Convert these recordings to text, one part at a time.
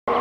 Από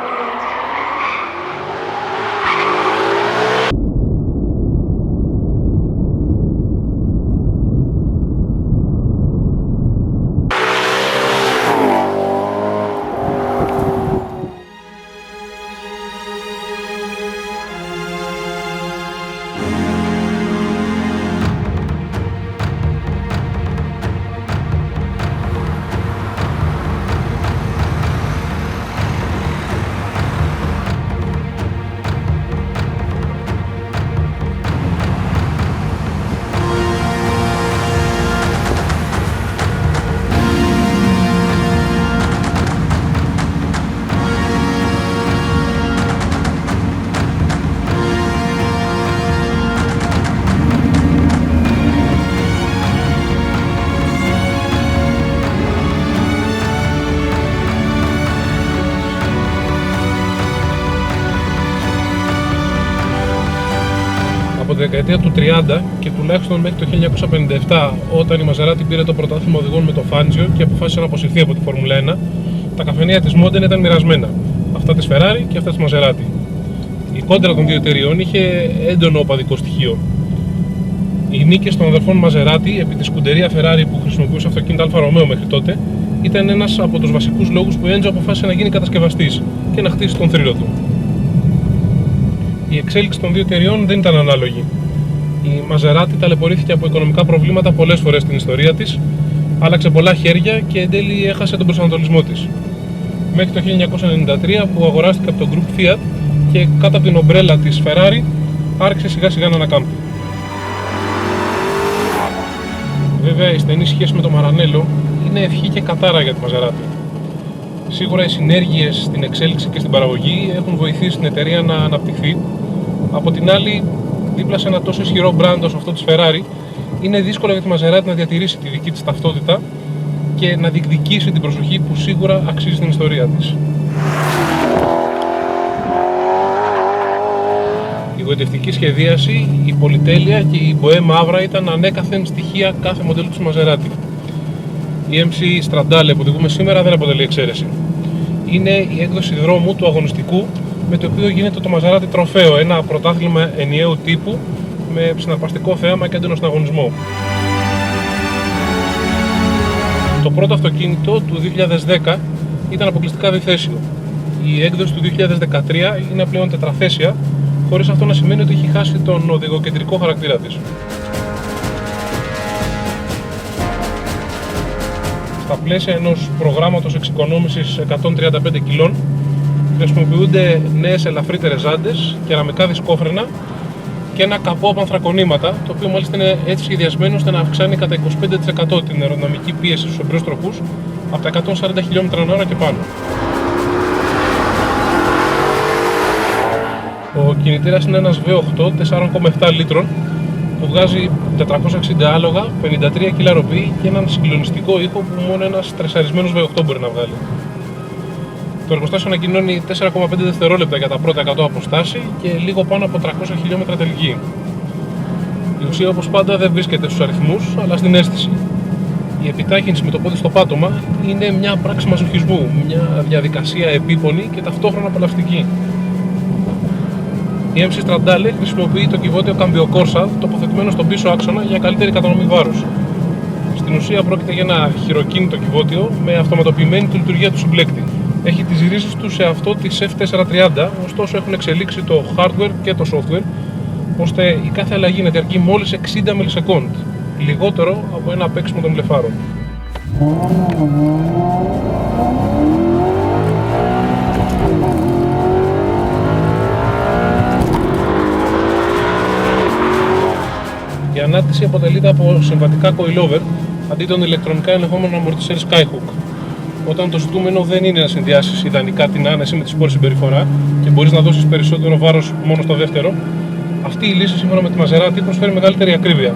τη δεκαετία του 30 και τουλάχιστον μέχρι το 1957, όταν η Μαζεράτι πήρε το πρωτάθλημα οδηγών με το Φάντζιο και αποφάσισε να αποσυρθεί από τη Φόρμουλα 1, τα καφενεία της Μόντεν ήταν μοιρασμένα. Αυτά της Ferrari και αυτά της Μαζεράτι. Η κόντρα των δύο εταιριών είχε έντονο οπαδικό στοιχείο. Οι νίκες των αδερφών Μαζεράτι επί τη σκουντερία Ferrari που χρησιμοποιούσε αυτοκίνητα Αλφα Ρωμαίο μέχρι τότε ήταν ένας από τους βασικούς λόγους που η Enzo αποφάσισε να γίνει κατασκευαστής και να χτίσει τον θρύλο του. Η εξέλιξη των δύο εταιριών δεν ήταν ανάλογη. Η Μαζεράτι ταλαιπωρήθηκε από οικονομικά προβλήματα πολλές φορές στην ιστορία της, άλλαξε πολλά χέρια και εν τέλει έχασε τον προσανατολισμό της. Μέχρι το 1993 που αγοράστηκε από το Group Fiat και κάτω από την ομπρέλα της Ferrari άρχισε σιγά σιγά να ανακάμπτει. Βέβαια η στενή σχέση με το Μαρανέλο είναι ευχή και κατάρα για τη Μαζεράτι. Σίγουρα οι συνέργειες στην εξέλιξη και στην παραγωγή έχουν βοηθήσει την εταιρεία να αναπτυχθεί. Από την άλλη, δίπλα σε ένα τόσο ισχυρό brand όσο αυτό της Ferrari, είναι δύσκολο για τη Μαζεράτι να διατηρήσει τη δική της ταυτότητα και να διεκδικήσει την προσοχή που σίγουρα αξίζει στην ιστορία της. Η γοητευτική σχεδίαση, η πολυτέλεια και η μποέ μαύρα ήταν ανέκαθεν στοιχεία κάθε μοντέλου της Μαζεράτι. Η MC Stradale που οδηγούμε σήμερα δεν αποτελεί εξαίρεση. Είναι η έκδοση δρόμου του αγωνιστικού με το οποίο γίνεται το Μαζεράτι Τροφαίο, ένα πρωτάθλημα ενιαίου τύπου με συναρπαστικό θέαμα και έντονο συναγωνισμό. Το πρώτο αυτοκίνητο του 2010 ήταν αποκλειστικά διθέσιο. Η έκδοση του 2013 είναι πλέον τετραθέσια, χωρίς αυτό να σημαίνει ότι έχει χάσει τον οδηγοκεντρικό χαρακτήρα της. Στα πλαίσια ενός προγράμματος εξοικονόμησης 135 κιλών χρησιμοποιούνται νέες ελαφρύτερες ζάντες, κεραμικά δισκόφρενα και ένα καπό από ανθρακονήματα, το οποίο μάλιστα είναι έτσι σχεδιασμένο ώστε να αυξάνει κατά 25% την αεροδυναμική πίεση στους εμπρός τροχούς από τα 140 χιλιόμετρα/ώρα και πάνω. Ο κινητήρας είναι ένας V8 4,7 λίτρων που βγάζει 460 άλογα, 53 κιλά ροπή και έναν συγκλονιστικό ήχο που μόνο ένας τρισαρισμένος V8 μπορεί να βγάλει. Το εργοστάσιο ανακοινώνει 4,5 δευτερόλεπτα για τα πρώτα 100 αποστάση και λίγο πάνω από 300 χιλιόμετρα τελική. Η ουσία, όπως πάντα, δεν βρίσκεται στους αριθμούς, αλλά στην αίσθηση. Η επιτάχυνση με το πόδι στο πάτωμα είναι μια πράξη μαζοχισμού, μια διαδικασία επίπονη και ταυτόχρονα απολαυστική. Η MC Stradale χρησιμοποιεί το κυβότιο Cambio Corsa τοποθετημένο στον πίσω άξονα για καλύτερη κατανομή βάρους. Στην ουσία πρόκειται για ένα χειροκίνητο κυβότιο με αυτοματοποιημένη τη λειτουργία του συμπλέκτη. Έχει τις ρίζες του σε αυτό της F430, ωστόσο έχουν εξελίξει το hardware και το software, ώστε η κάθε αλλαγή να διαρκεί μόλις 60 μιλισεκόντ, λιγότερο από ένα παίξιμο των μπλεφάρων. Η ανάρτηση αποτελείται από συμβατικά coilover αντί των ηλεκτρονικά ελεγχόμενων αμορτισέρ Skyhook. Όταν το ζητούμενο δεν είναι να συνδυάσεις ιδανικά την άνεση με τη σπόρη συμπεριφορά και μπορείς να δώσεις περισσότερο βάρος μόνο στο δεύτερο, αυτή η λύση σύμφωνα με τη Μαζεράτι προσφέρει μεγαλύτερη ακρίβεια.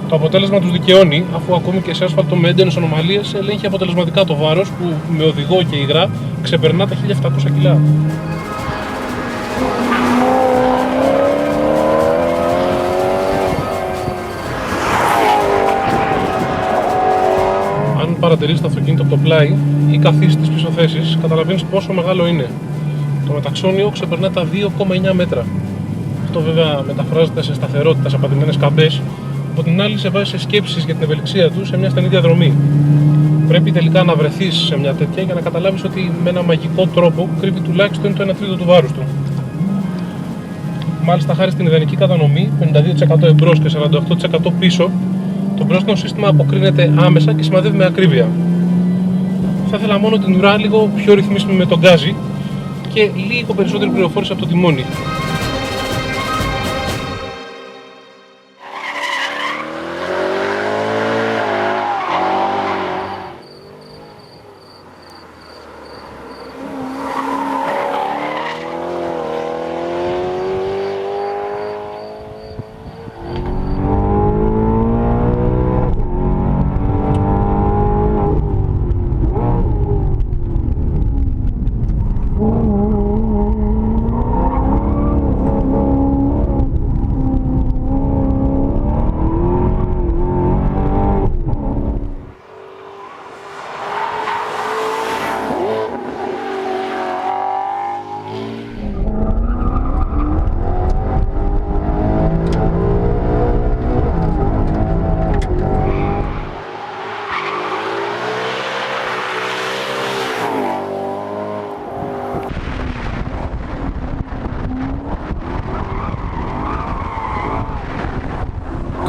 Το αποτέλεσμα τους δικαιώνει, αφού ακόμη και σε άσφαλτο με έντονες ανομαλίες ελέγχει αποτελεσματικά το βάρος που με οδηγό και υγρά ξεπερνά τα 1700 κιλά. Αν παρατηρείς το αυτοκίνητο από το πλάι ή καθίσεις στις πίσω θέσεις, καταλαβαίνεις πόσο μεγάλο είναι. Το μεταξώνιο ξεπερνά τα 2,9 μέτρα. Αυτό βέβαια μεταφράζεται σε σταθερότητα, σε απαντημένες καμπές. Από την άλλη, σε βάζει σε σκέψεις για την ευελιξία του σε μια στενή διαδρομή. Πρέπει τελικά να βρεθείς σε μια τέτοια για να καταλάβεις ότι με ένα μαγικό τρόπο κρύβει τουλάχιστον το 1 τρίτο του βάρους του. Μάλιστα, χάρη στην ιδανική κατανομή, 52% εμπρός και 48% πίσω, το μπρόστινο σύστημα αποκρίνεται άμεσα και σημαδεύει με ακρίβεια. Θα ήθελα μόνο την ουρά λίγο πιο ρυθμίσιμη με τον γκάζι και λίγο περισσότερη πληροφόρηση από το τιμόνι.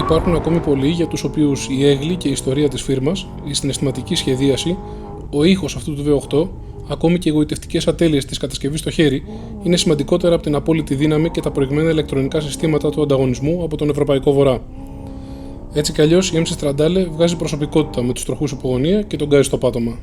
Υπάρχουν ακόμη πολλοί για τους οποίους η έγλη και η ιστορία της φίρμας, η συναισθηματική σχεδίαση, ο ήχος αυτού του V8, ακόμη και οι εγωιτευτικές ατέλειες της κατασκευής στο χέρι, είναι σημαντικότερα από την απόλυτη δύναμη και τα προηγμένα ηλεκτρονικά συστήματα του ανταγωνισμού από τον Ευρωπαϊκό Βορρά. Έτσι κι αλλιώς η MC Stradale βγάζει προσωπικότητα με τους τροχούς υπογωνία και τον γκάζι στο πάτωμα.